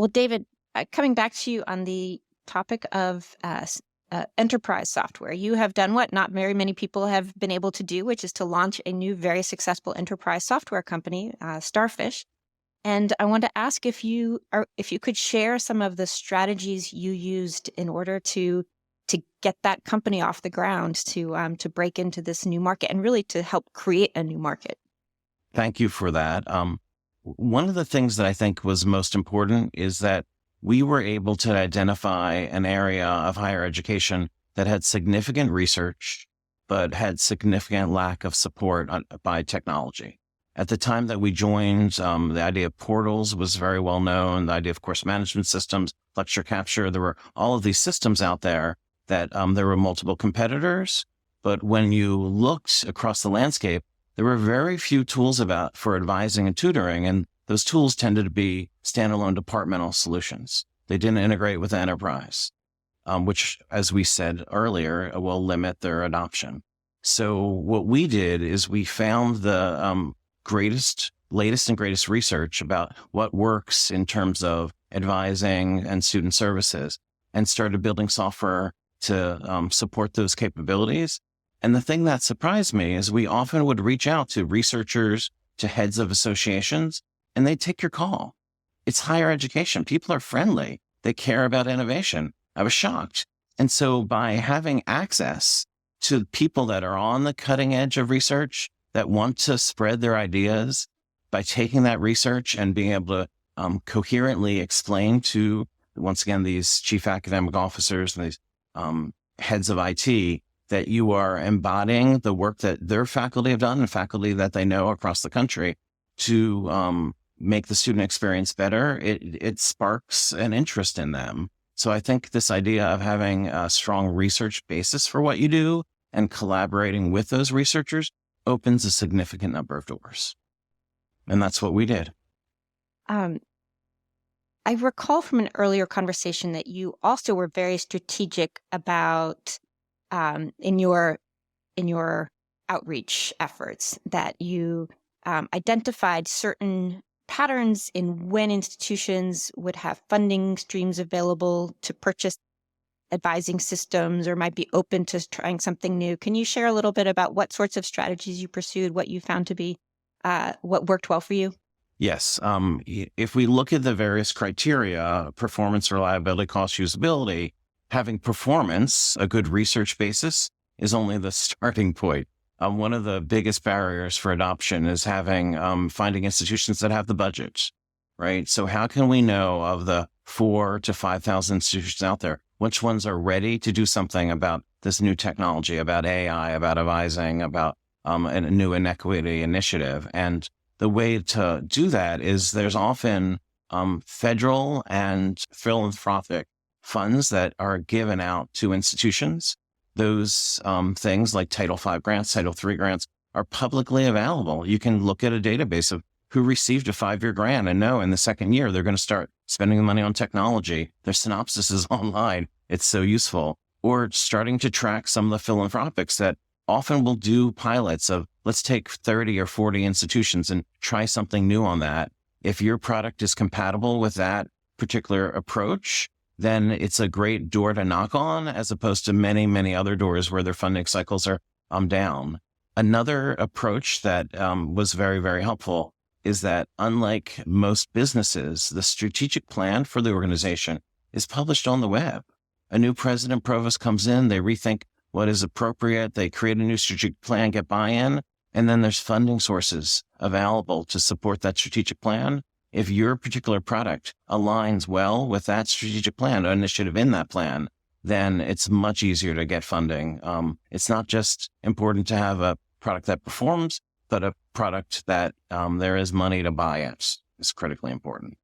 Well, David, coming back to you on the topic of enterprise software, you have done what not very many people have been able to do, which is to launch a new, very successful enterprise software company, Starfish. And I want to ask if you could share some of the strategies you used in order to get that company off the ground, to break into this new market and really to help create a new market. Thank you for that. One of the things that I think was most important is that we were able to identify an area of higher education that had significant research, but had significant lack of support by technology. At the time that we joined, the idea of portals was very well known. The idea of course management systems, lecture capture, there were all of these systems out there that there were multiple competitors. But when you looked across the landscape, there were very few tools for advising and tutoring, and those tools tended to be standalone departmental solutions. They didn't integrate with the enterprise, which, as we said earlier, will limit their adoption. So what we did is we found the latest and greatest research about what works in terms of advising and student services, and started building software to support those capabilities. And the thing that surprised me is we often would reach out to researchers, to heads of associations, and they'd take your call. It's higher education. People are friendly. They care about innovation. I was shocked. And so by having access to people that are on the cutting edge of research, that want to spread their ideas, by taking that research and being able to coherently explain to, once again, these chief academic officers and these heads of IT, that you are embodying the work that their faculty have done and faculty that they know across the country to make the student experience better, it sparks an interest in them. So I think this idea of having a strong research basis for what you do and collaborating with those researchers opens a significant number of doors. And that's what we did. I recall from an earlier conversation that you also were very strategic about in your outreach efforts, that you identified certain patterns in when institutions would have funding streams available to purchase advising systems or might be open to trying something new. Can you share a little bit about what sorts of strategies you pursued, what you found to be what worked well for you? Yes. If we look at the various criteria, performance, reliability, cost, usability, having performance, a good research basis, is only the starting point. One of the biggest barriers for adoption is finding institutions that have the budget, right? So how can we know of the 4,000 to 5,000 institutions out there, which ones are ready to do something about this new technology, about AI, about advising, about a new inequity initiative? And the way to do that is there's often federal and philanthropic funds that are given out to institutions. Those things like Title V grants, Title III grants are publicly available. You can look at a database of who received a 5-year grant and know in the second year they're going to start spending the money on technology. Their synopsis is online. It's so useful. Or starting to track some of the philanthropics that often will do pilots of, let's take 30 or 40 institutions and try something new on that. If your product is compatible with that particular approach, then it's a great door to knock on, as opposed to many, many other doors where their funding cycles are down. Another approach that was very, very helpful is that, unlike most businesses, the strategic plan for the organization is published on the web. A new president, provost comes in, they rethink what is appropriate, they create a new strategic plan, get buy-in, and then there's funding sources available to support that strategic plan. If your particular product aligns well with that strategic plan, or initiative in that plan, then it's much easier to get funding. It's not just important to have a product that performs, but a product that there is money to buy it is critically important.